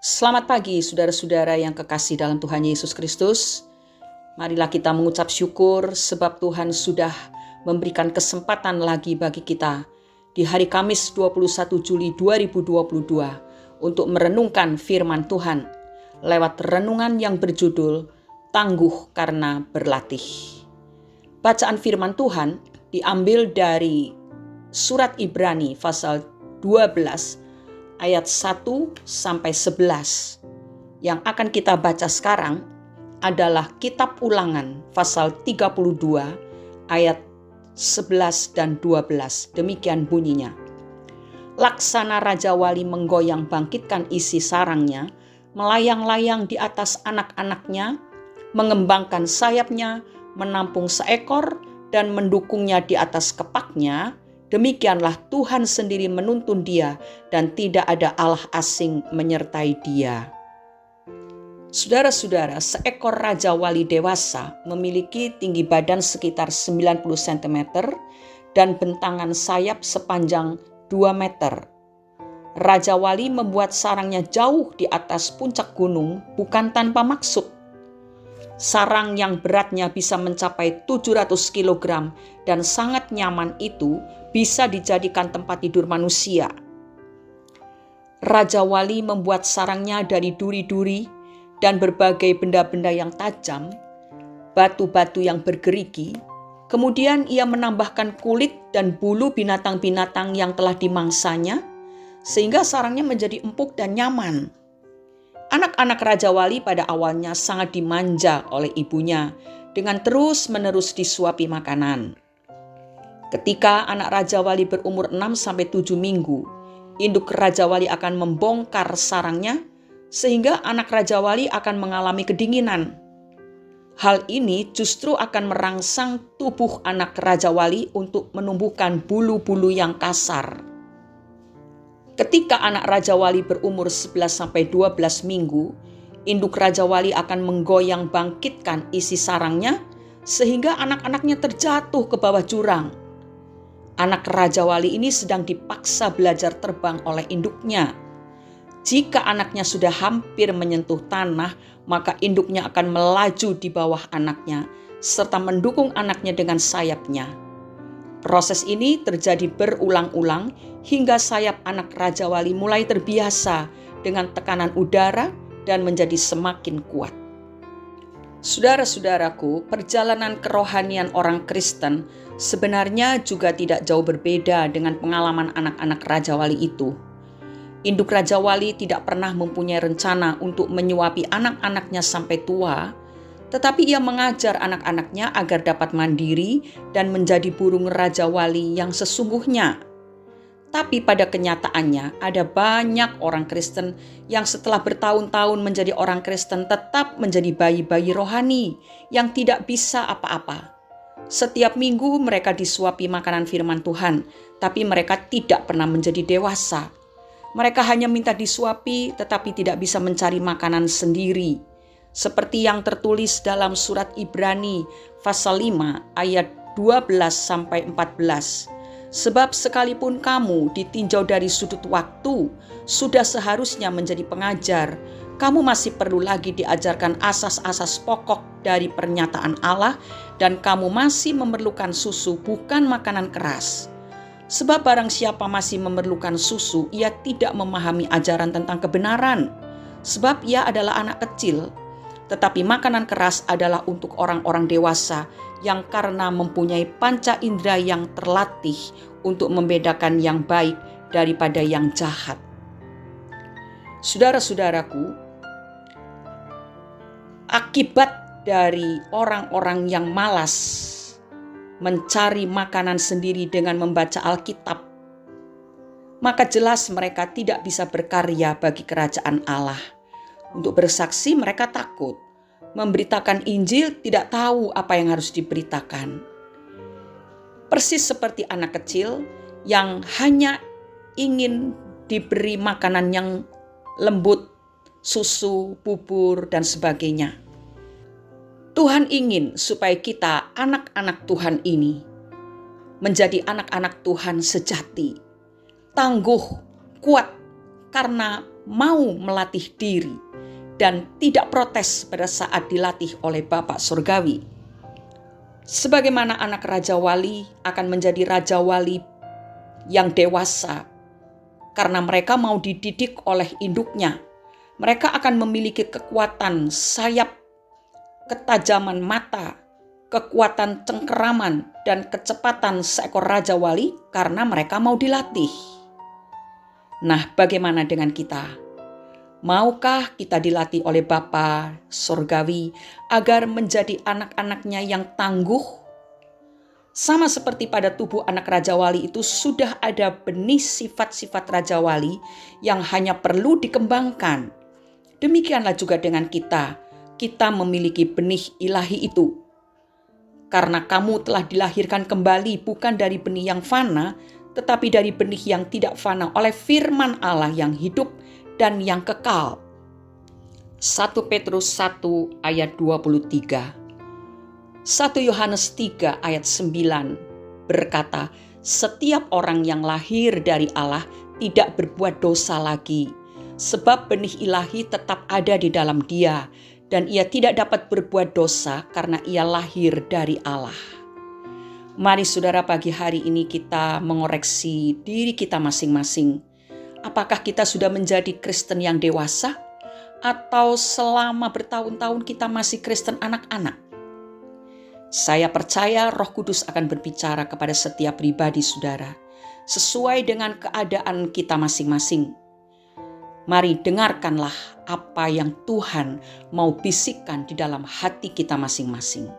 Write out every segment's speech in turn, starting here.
Selamat pagi saudara-saudara yang kekasih dalam Tuhan Yesus Kristus. Marilah kita mengucap syukur sebab Tuhan sudah memberikan kesempatan lagi bagi kita di hari Kamis 21 Juli 2022 untuk merenungkan firman Tuhan lewat renungan yang berjudul Tangguh Karena Berlatih. Bacaan firman Tuhan diambil dari surat Ibrani pasal 12 ayat 1 sampai 11. Yang akan kita baca sekarang adalah Kitab Ulangan pasal 32 ayat 11 dan 12. Demikian bunyinya. Laksana Raja Wali menggoyang bangkitkan isi sarangnya, melayang-layang di atas anak-anaknya, mengembangkan sayapnya, menampung seekor dan mendukungnya di atas kepaknya. Demikianlah Tuhan sendiri menuntun dia dan tidak ada Allah asing menyertai dia. Saudara-saudara, seekor Raja Wali dewasa memiliki tinggi badan sekitar 90 cm dan bentangan sayap sepanjang 2 meter. Raja Wali membuat sarangnya jauh di atas puncak gunung bukan tanpa maksud. Sarang yang beratnya bisa mencapai 700 kg dan sangat nyaman itu bisa dijadikan tempat tidur manusia. Raja Wali membuat sarangnya dari duri-duri dan berbagai benda-benda yang tajam, batu-batu yang bergerigi. Kemudian ia menambahkan kulit dan bulu binatang-binatang yang telah dimangsanya, sehingga sarangnya menjadi empuk dan nyaman. Anak-anak Raja Wali pada awalnya sangat dimanja oleh ibunya dengan terus-menerus disuapi makanan. Ketika anak Raja Wali berumur 6-7 minggu, induk Raja Wali akan membongkar sarangnya sehingga anak Raja Wali akan mengalami kedinginan. Hal ini justru akan merangsang tubuh anak Raja Wali untuk menumbuhkan bulu-bulu yang kasar. Ketika anak Raja Wali berumur 11-12 minggu, induk Raja Wali akan menggoyang bangkitkan isi sarangnya sehingga anak-anaknya terjatuh ke bawah jurang. Anak Raja Wali ini sedang dipaksa belajar terbang oleh induknya. Jika anaknya sudah hampir menyentuh tanah, maka induknya akan melaju di bawah anaknya serta mendukung anaknya dengan sayapnya. Proses ini terjadi berulang-ulang hingga sayap anak Raja Wali mulai terbiasa dengan tekanan udara dan menjadi semakin kuat. Saudara-saudaraku, perjalanan kerohanian orang Kristen sebenarnya juga tidak jauh berbeda dengan pengalaman anak-anak Raja Wali itu. Induk Raja Wali tidak pernah mempunyai rencana untuk menyuapi anak-anaknya sampai tua, tetapi ia mengajar anak-anaknya agar dapat mandiri dan menjadi burung Raja Wali yang sesungguhnya. Tapi pada kenyataannya ada banyak orang Kristen yang setelah bertahun-tahun menjadi orang Kristen tetap menjadi bayi-bayi rohani yang tidak bisa apa-apa. Setiap minggu mereka disuapi makanan firman Tuhan, tapi mereka tidak pernah menjadi dewasa. Mereka hanya minta disuapi tetapi tidak bisa mencari makanan sendiri. Seperti yang tertulis dalam surat Ibrani pasal 5 ayat 12-14. Sebab sekalipun kamu ditinjau dari sudut waktu, sudah seharusnya menjadi pengajar. Kamu masih perlu lagi diajarkan asas-asas pokok dari pernyataan Allah dan kamu masih memerlukan susu bukan makanan keras. Sebab barang siapa masih memerlukan susu, ia tidak memahami ajaran tentang kebenaran. Sebab ia adalah anak kecil. Tetapi makanan keras adalah untuk orang-orang dewasa yang karena mempunyai panca indera yang terlatih untuk membedakan yang baik daripada yang jahat. Saudara-saudaraku, akibat dari orang-orang yang malas mencari makanan sendiri dengan membaca Alkitab, maka jelas mereka tidak bisa berkarya bagi kerajaan Allah. Untuk bersaksi mereka takut, memberitakan Injil tidak tahu apa yang harus diberitakan. Persis seperti anak kecil yang hanya ingin diberi makanan yang lembut, susu, bubur, dan sebagainya. Tuhan ingin supaya kita, anak-anak Tuhan ini, menjadi anak-anak Tuhan sejati, tangguh, kuat, karena mau melatih diri dan tidak protes pada saat dilatih oleh Bapa Surgawi. Sebagaimana anak Raja Wali akan menjadi Raja Wali yang dewasa karena mereka mau dididik oleh induknya. Mereka akan memiliki kekuatan sayap, ketajaman mata, kekuatan cengkeraman, dan kecepatan seekor Raja Wali karena mereka mau dilatih. Nah, bagaimana dengan kita? Maukah kita dilatih oleh Bapa Surgawi agar menjadi anak-anaknya yang tangguh? Sama seperti pada tubuh anak Raja Wali itu sudah ada benih sifat-sifat Raja Wali yang hanya perlu dikembangkan. Demikianlah juga dengan kita. Kita memiliki benih ilahi itu. Karena kamu telah dilahirkan kembali bukan dari benih yang fana, tetapi dari benih yang tidak fana oleh firman Allah yang hidup dan yang kekal. 1 Petrus 1 ayat 23. 1 Yohanes 3 ayat 9 berkata, setiap orang yang lahir dari Allah tidak berbuat dosa lagi, sebab benih ilahi tetap ada di dalam dia, dan ia tidak dapat berbuat dosa karena ia lahir dari Allah. Mari saudara, pagi hari ini kita mengoreksi diri kita masing-masing. Apakah kita sudah menjadi Kristen yang dewasa? Atau selama bertahun-tahun kita masih Kristen anak-anak? Saya percaya Roh Kudus akan berbicara kepada setiap pribadi saudara, sesuai dengan keadaan kita masing-masing. Mari dengarkanlah apa yang Tuhan mau bisikkan di dalam hati kita masing-masing.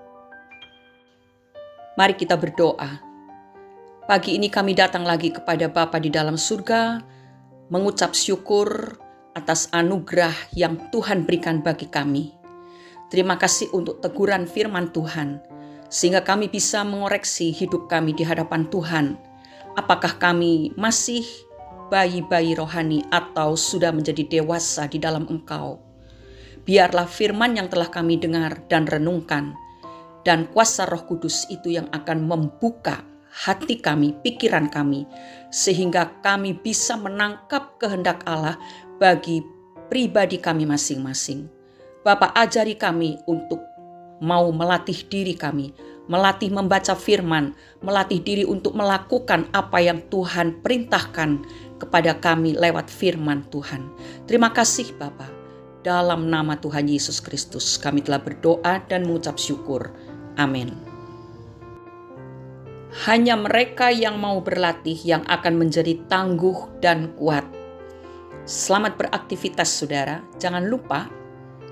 Mari kita berdoa. Pagi ini kami datang lagi kepada Bapa di dalam surga, mengucap syukur atas anugerah yang Tuhan berikan bagi kami. Terima kasih untuk teguran firman Tuhan, sehingga kami bisa mengoreksi hidup kami di hadapan Tuhan. Apakah kami masih bayi-bayi rohani atau sudah menjadi dewasa di dalam Engkau? Biarlah firman yang telah kami dengar dan renungkan, dan kuasa Roh Kudus itu yang akan membuka hati kami, pikiran kami, sehingga kami bisa menangkap kehendak Allah bagi pribadi kami masing-masing. Bapa, ajari kami untuk mau melatih diri kami, melatih membaca firman, melatih diri untuk melakukan apa yang Tuhan perintahkan kepada kami lewat firman Tuhan. Terima kasih Bapa. Dalam nama Tuhan Yesus Kristus kami telah berdoa dan mengucap syukur. Amin. Hanya mereka yang mau berlatih yang akan menjadi tangguh dan kuat. Selamat beraktivitas saudara. Jangan lupa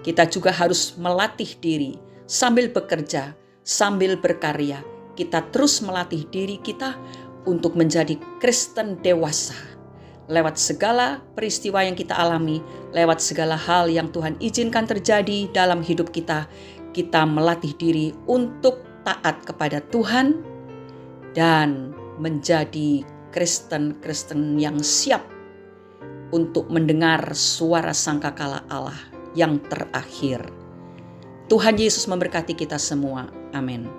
kita juga harus melatih diri sambil bekerja, sambil berkarya. Kita terus melatih diri kita untuk menjadi Kristen dewasa. Lewat segala peristiwa yang kita alami, lewat segala hal yang Tuhan izinkan terjadi dalam hidup kita, kita melatih diri untuk taat kepada Tuhan dan menjadi Kristen-Kristen yang siap untuk mendengar suara sangkakala Allah yang terakhir. Tuhan Yesus memberkati kita semua. Amin.